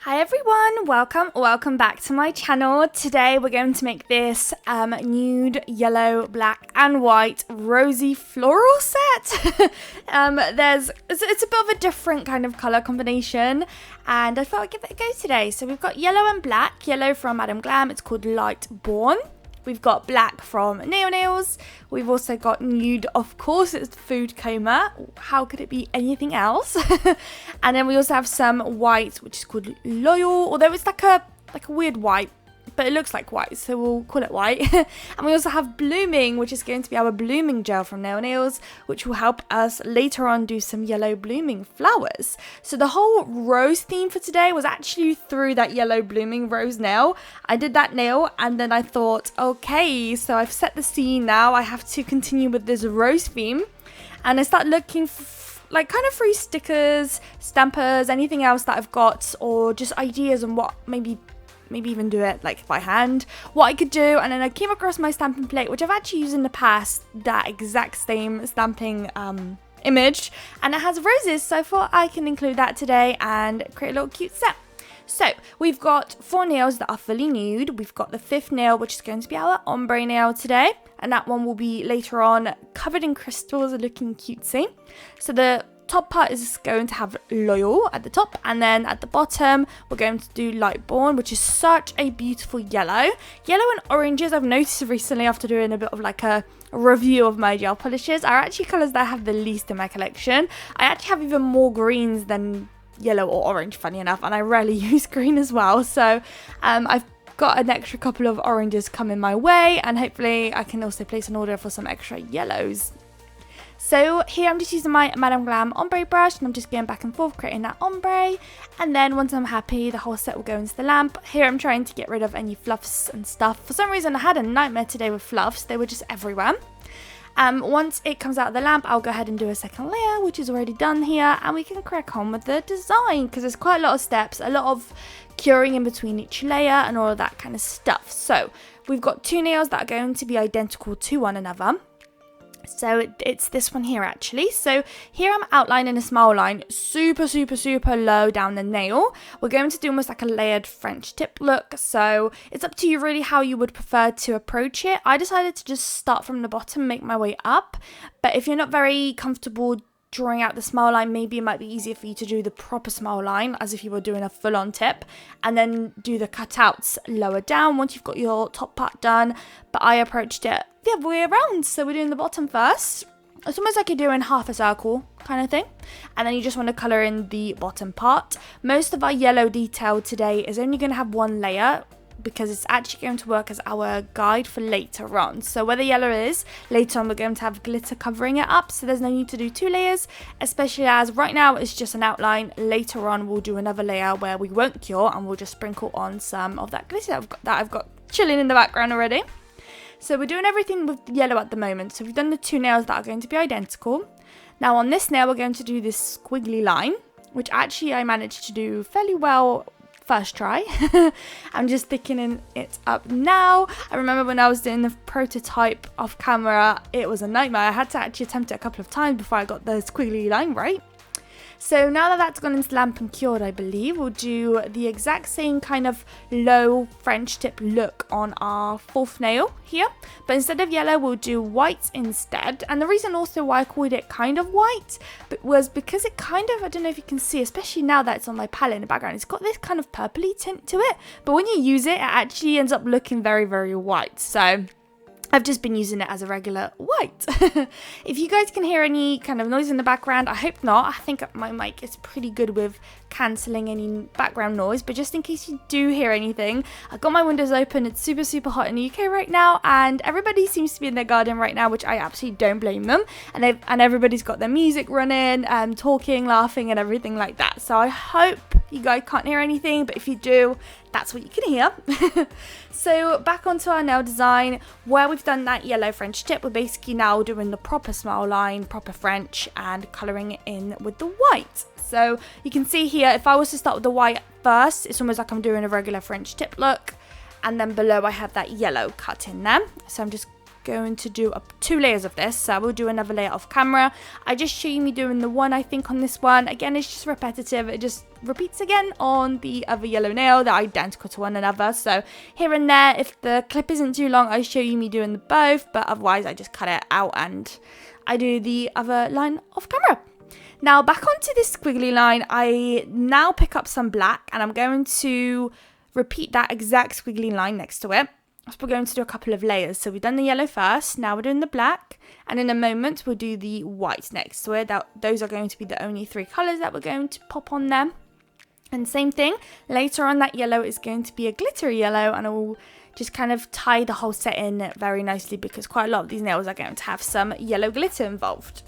Hi everyone, welcome back to my channel. Today we're going to make this nude, yellow, black and white rosy floral set. It's a bit of a different kind of colour combination and I thought I'd give it a go today. So we've got yellow and black, yellow from Madam Glam, it's called Light Born. We've got black from Nail Nails. We've also got nude, of course, it's Food Coma. How could it be anything else? And then we also have some white, which is called Loyal, although it's like a weird white, but it looks like white, so we'll call it white. And we also have Blooming, which is going to be our blooming gel from Nail Nails, which will help us later on do some yellow blooming flowers. So the whole rose theme for today was actually through that yellow blooming rose nail. I did that nail and then I thought, okay, so I've set the scene now. I have to continue with this rose theme. And I start looking for like kind of free stickers, stampers, anything else that I've got, or just ideas on what maybe even do it like by hand, what I could do. And then I came across my stamping plate, which I've actually used in the past, that exact same stamping image, and it has roses, so I thought I can include that today and create a little cute set. So we've got 4 nails that are fully nude. We've got the 5th nail, which is going to be our ombre nail today, and that one will be later on covered in crystals, looking cutesy. So the top part is going to have Loyal at the top, and then at the bottom we're going to do Light Born, which is such a beautiful yellow and oranges. I've noticed recently, after doing a bit of like a review of my gel polishes, are actually colours that I have the least in my collection. I actually have even more greens than yellow or orange, funny enough, and I rarely use green as well. So I've got an extra couple of oranges coming my way, and hopefully I can also place an order for some extra yellows. So here I'm just using my Madam Glam ombre brush, and I'm just going back and forth creating that ombre, and then once I'm happy, the whole set will go into the lamp. Here I'm trying to get rid of any fluffs and stuff. For some reason I had a nightmare today with fluffs, they were just everywhere. Once it comes out of the lamp, I'll go ahead and do a second layer, which is already done here, and we can crack on with the design, because there's quite a lot of steps, a lot of curing in between each layer and all of that kind of stuff. So we've got 2 nails that are going to be identical to one another. So it's this one here actually. So here I'm outlining a smile line super low down the nail. We're going to do almost like a layered French tip look. So it's up to you really how you would prefer to approach it. I decided to just start from the bottom, make my way up. But if you're not very comfortable drawing out the smile line, maybe it might be easier for you to do the proper smile line as if you were doing a full-on tip, and then do the cutouts lower down once you've got your top part done. But I approached it the other way around, so we're doing the bottom first. It's almost like you're doing half a circle kind of thing, and then you just want to colour in the bottom part. Most of our yellow detail today is only going to have 1 layer, because it's actually going to work as our guide for later on. So where the yellow is, later on we're going to have glitter covering it up, so there's no need to do 2 layers, especially as right now it's just an outline. Later on we'll do another layer where we won't cure, and we'll just sprinkle on some of that glitter that I've got chilling in the background already. So we're doing everything with yellow at the moment. So we've done the 2 nails that are going to be identical. Now on this nail we're going to do this squiggly line, which actually I managed to do fairly well first try. I'm just thickening it up now. I remember when I was doing the prototype off camera, it was a nightmare. I had to actually attempt it a couple of times before I got the squiggly line right. So now that that's gone into the lamp and cured, I believe, we'll do the exact same kind of low French tip look on our 4th nail here. But instead of yellow, we'll do white instead. And the reason also why I called it kind of white was because it kind of, I don't know if you can see, especially now that it's on my palette in the background, it's got this kind of purpley tint to it. But when you use it, it actually ends up looking very white. So I've just been using it as a regular white. If you guys can hear any kind of noise in the background, I hope not. I think my mic is pretty good with cancelling any background noise, but just in case you do hear anything, I've got my windows open. It's super hot in the UK right now, and everybody seems to be in their garden right now, which I absolutely don't blame them. And everybody's got their music running, talking, laughing, and everything like that. So I hope you guys can't hear anything, but if you do, that's what you can hear. So back onto our nail design, where we've done that yellow French tip, we're basically now doing the proper smile line, proper French, and colouring it in with the white. So you can see here, if I was to start with the white first, it's almost like I'm doing a regular French tip look, and then below I have that yellow cut in there. So I'm just going to do 2 layers of this, so I will do another layer off camera. I just show you me doing the one I think on this one. Again, it's just repetitive, it just repeats again on the other yellow nail. They're identical to one another, so here and there, if the clip isn't too long, I show you me doing the both, but otherwise I just cut it out and I do the other line off camera. Now back onto this squiggly line, I now pick up some black and I'm going to repeat that exact squiggly line next to it. So we're going to do a couple of layers. So we've done the yellow first, now we're doing the black, and in a moment we'll do the white next to it. Those are going to be the only 3 colours that we're going to pop on them. And same thing, later on that yellow is going to be a glittery yellow, and I will just kind of tie the whole set in very nicely because quite a lot of these nails are going to have some yellow glitter involved.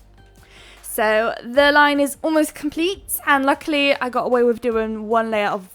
So the line is almost complete, and luckily I got away with doing 1 layer of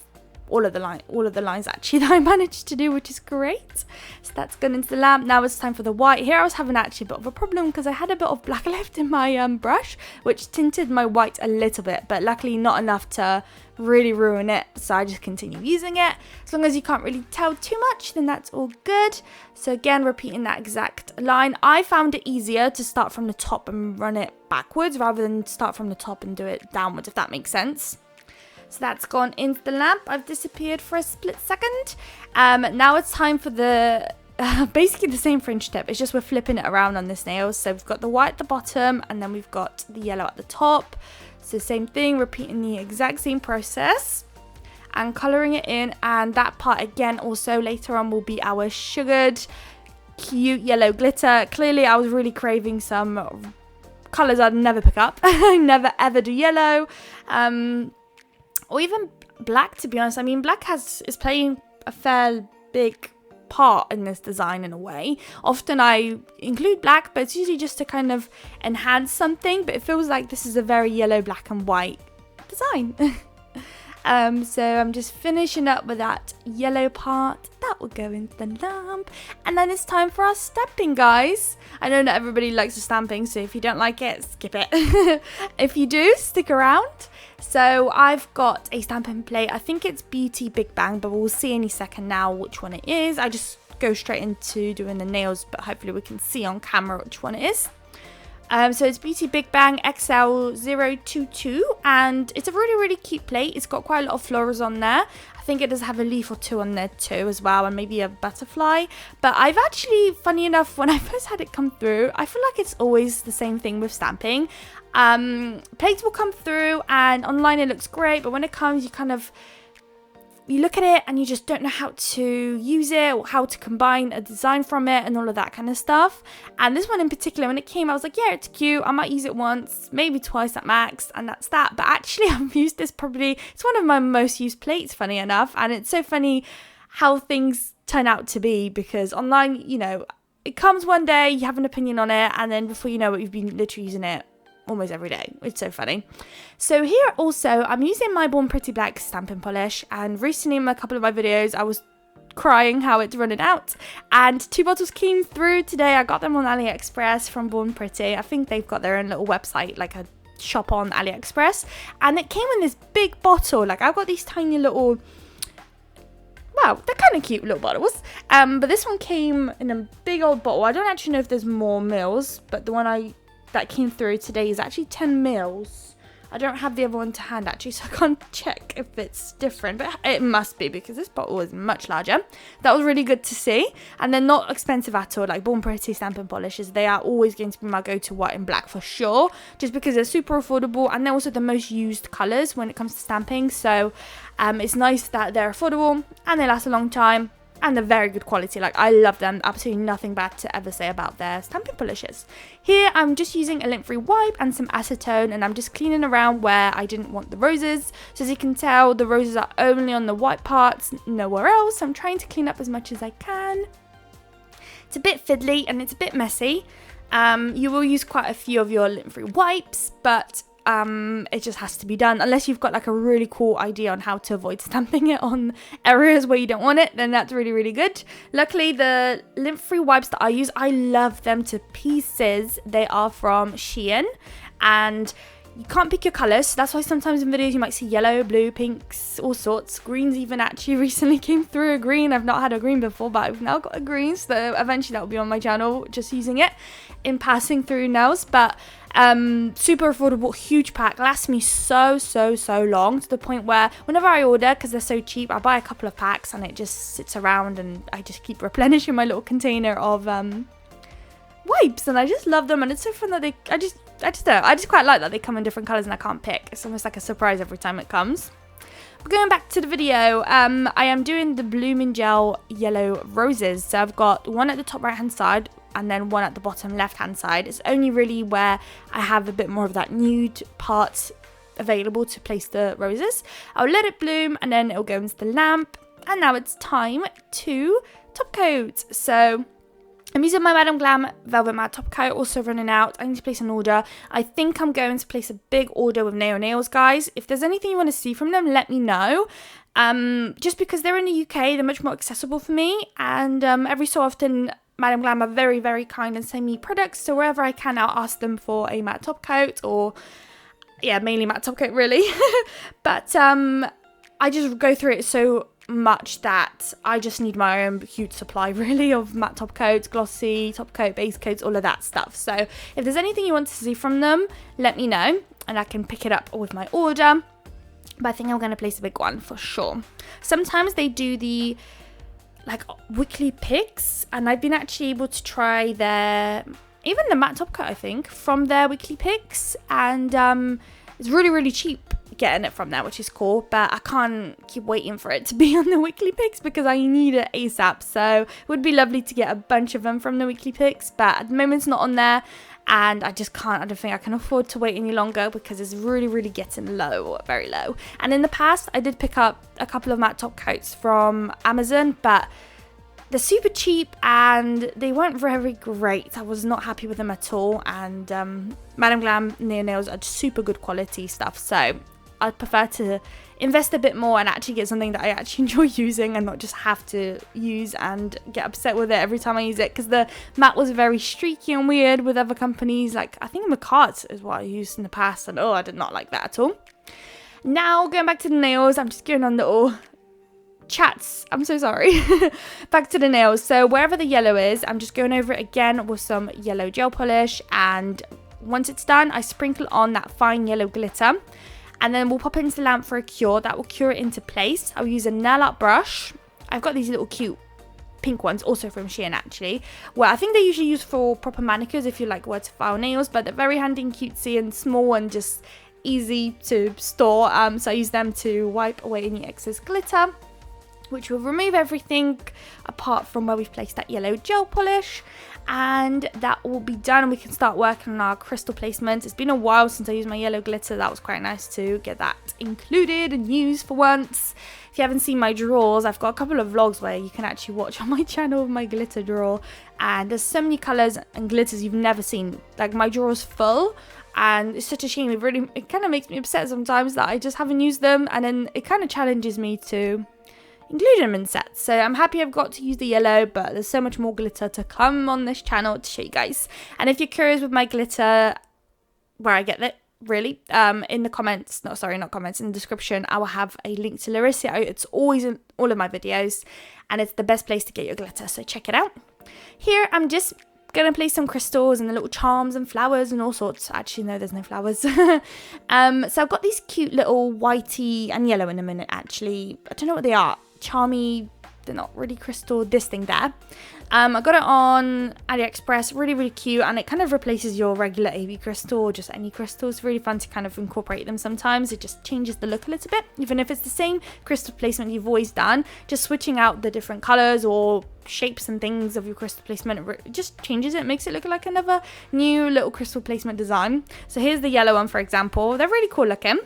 all of the lines actually that I managed to do, which is great. So that's gone into the lamp. Now it's time for the white. Here I was having actually a bit of a problem because I had a bit of black left in my brush, which tinted my white a little bit, but luckily not enough to really ruin it, so I just continue using it. As long as you can't really tell too much, then that's all good. So again, repeating that exact line. I found it easier to start from the top and run it backwards rather than start from the top and do it downwards, if that makes sense. So that's gone into the lamp. I've disappeared for a split second. Now it's time for the basically the same fringe tip. It's just we're flipping it around on this nail. So we've got the white at the bottom and then we've got the yellow at the top. So same thing, repeating the exact same process and colouring it in. And that part again also later on will be our sugared cute yellow glitter. Clearly I was really craving some colours I'd never pick up. I never ever do yellow. Or even black, to be honest. I mean, black is playing a fair big part in this design in a way. Often I include black, but it's usually just to kind of enhance something, but it feels like this is a very yellow, black and white design. So I'm just finishing up with that yellow part. That will go into the lamp. And then it's time for our stamping, guys. I know not everybody likes the stamping, so if you don't like it, skip it. If you do, stick around. So I've got a stamping plate. I think it's Beauty Big Bang, but we'll see any second now which one it is. I just go straight into doing the nails, but hopefully we can see on camera which one it is. So it's Beauty Big Bang XL022, and it's a really, really cute plate. It's got quite a lot of florals on there. I think it does have a leaf or 2 on there too as well, and maybe a butterfly. But I've actually, funny enough, when I first had it come through, I feel like it's always the same thing with stamping. Plates will come through and online it looks great, but when it comes you look at it and you just don't know how to use it or how to combine a design from it and all of that kind of stuff. And this one in particular, when it came, I was like, yeah, it's cute. I might use it once, maybe twice at max, and that's that. But actually I've used this it's one of my most used plates, funny enough. And it's so funny how things turn out to be, because online, you know, it comes one day, you have an opinion on it, and then before you know it, you've been literally using it almost every day. It's so funny. So here also, I'm using my Born Pretty Black stamping polish, and recently in a couple of my videos, I was crying how it's running out, and 2 bottles came through today. I got them on AliExpress from Born Pretty. I think they've got their own little website, like a shop on AliExpress, and it came in this big bottle. Like, I've got these tiny little, wow, they're kind of cute little bottles, but this one came in a big old bottle. I don't actually know if there's more mils, but the one that came through today is actually 10 mils. I don't have the other one to hand actually, so I can't check if it's different, but it must be because this bottle is much larger. That was really good to see, and they're not expensive at all. Like Born Pretty stamping polishes, they are always going to be my go-to white and black for sure, just because they're super affordable and they're also the most used colours when it comes to stamping. So it's nice that they're affordable and they last a long time. And they're very good quality. Like, I love them. Absolutely nothing bad to ever say about their stamping polishes. Here, I'm just using a lint-free wipe and some acetone, and I'm just cleaning around where I didn't want the roses. So as you can tell, the roses are only on the white parts, nowhere else. I'm trying to clean up as much as I can. It's a bit fiddly and it's a bit messy. You will use quite a few of your lint-free wipes, but it just has to be done. Unless you've got like a really cool idea on how to avoid stamping it on areas where you don't want it, then that's really, really good. Luckily, the lint-free wipes that I use, I love them to pieces. They are from Shein, and you can't pick your colours, so that's why sometimes in videos you might see yellow, blue, pinks, all sorts. Greens even actually recently came through a green. I've not had a green before, but I've now got a green, so eventually that will be on my channel, just using it in passing through nails. But super affordable, huge pack, lasts me so long, to the point where whenever I order, because they're so cheap, I buy a couple of packs and it just sits around and I just keep replenishing my little container of wipes, and I just love them. And it's so fun that I just quite like that they come in different colours and I can't pick. It's almost like a surprise every time it comes. But going back to the video, I am doing the Blooming Gel Yellow Roses. So I've got one at the top right hand side and then one at the bottom left hand side. It's only really where I have a bit more of that nude part available to place the roses. I'll let it bloom and then it'll go into the lamp. And now it's time to top coat. So I'm using my Madam Glam Velvet Matte Top Coat, also running out. I need to place an order. I think I'm going to place a big order with Neo Nails, guys. If there's anything you want to see from them, let me know. Just because they're in the UK, they're much more accessible for me. And every so often, Madam Glam are very, very kind and send me products. So wherever I can, I'll ask them for a matte top coat, or, yeah, mainly matte top coat, really. But I just go through it so much that I just need my own huge supply, really, of matte top coats, glossy top coat, base coats, all of that stuff. So if there's anything you want to see from them, let me know and I can pick it up with my order. But I think I'm going to place a big one for sure. Sometimes they do the weekly picks, and I've been actually able to try even the matte top coat, I think, from their weekly picks, and it's really cheap getting it from there, which is cool. But I can't keep waiting for it to be on the weekly picks because I need it ASAP. So it would be lovely to get a bunch of them from the weekly picks, but at the moment it's not on there, and I just can't. I don't think I can afford to wait any longer because it's really getting low, very low. And in the past I did pick up a couple of matte top coats from Amazon, but they're super cheap and they weren't very great. I was not happy with them at all. And Madam Glam Neo Nails are super good quality stuff, so I'd prefer to invest a bit more and actually get something that I actually enjoy using and not just have to use and get upset with it every time I use it, because the matte was very streaky and weird with other companies. Like, I think Macart is what I used in the past, and I did not like that at all. Now, going back to the nails, I'm just going on little chats, I'm so sorry. Back to the nails. So wherever the yellow is, I'm just going over it again with some yellow gel polish, and once it's done, I sprinkle on that fine yellow glitter, and then we'll pop it into the lamp for a cure. That will cure it into place. I'll use a nail art brush. I've got these little cute pink ones, also from Shein actually, where I think they're usually used for proper manicures if you like where to file nails, but they're very handy and cutesy and small and just easy to store. So I use them to wipe away any excess glitter, which will remove everything apart from where we've placed that yellow gel polish, and that will be done, and we can start working on our crystal placements. It's been a while since I used my yellow glitter. That was quite nice to get that included and used for once. If you haven't seen my drawers, I've got a couple of vlogs where you can actually watch on my channel of my glitter drawer, and there's so many colours and glitters you've never seen. Like, my drawer's full, and it's such a shame. It kind of makes me upset sometimes that I just haven't used them, and then it kind of challenges me to include them in sets. So I'm happy I've got to use the yellow, but there's so much more glitter to come on this channel to show you guys. And if you're curious with my glitter, where I get it, really, in the comments, in the description, I will have a link to Larissa. It's always in all of my videos, and it's the best place to get your glitter, so check it out. Here I'm just gonna place some crystals and the little charms and flowers and all sorts. Actually, no, there's no flowers. So I've got these cute little whitey and yellow in a minute, actually. I don't know what they are. Charmy, they're not really crystal, this thing there. I got it on AliExpress, really cute, and it kind of replaces your regular AB crystal or just any crystal. It's really fun to kind of incorporate them sometimes. It just changes the look a little bit, even if it's the same crystal placement you've always done. Just switching out the different colors or shapes and things of your crystal placement, it just changes it, makes it look like another new little crystal placement design. So here's the yellow one, for example. They're really cool looking.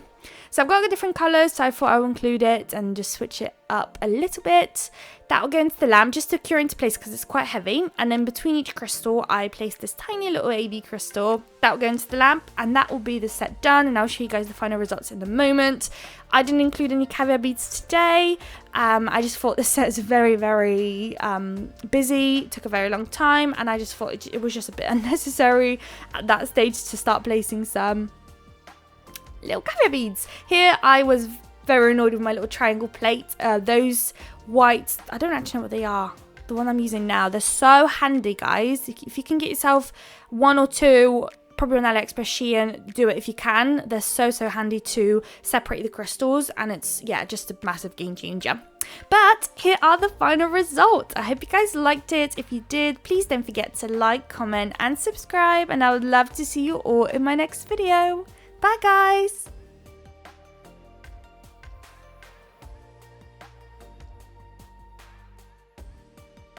So I've got the different colours, so I thought I would include it and just switch it up a little bit. That will go into the lamp just to cure into place because it's quite heavy. And then between each crystal, I place this tiny little AB crystal. That will go into the lamp, and that will be the set done. And I'll show you guys the final results in a moment. I didn't include any caviar beads today. I just thought the set is very busy. It took a very long time, and I just thought it was just a bit unnecessary at that stage to start placing some little caviar beads. Here I was very annoyed with my little triangle plate. Those whites, I don't actually know what they are. The one I'm using now, they're so handy, guys. If you can get yourself one or two, probably on AliExpress, Shein, do it if you can. They're so handy to separate the crystals, and it's, yeah, just a massive game changer. But here are the final results. I hope you guys liked it. If you did, please don't forget to like, comment and subscribe, and I would love to see you all in my next video. Bye guys.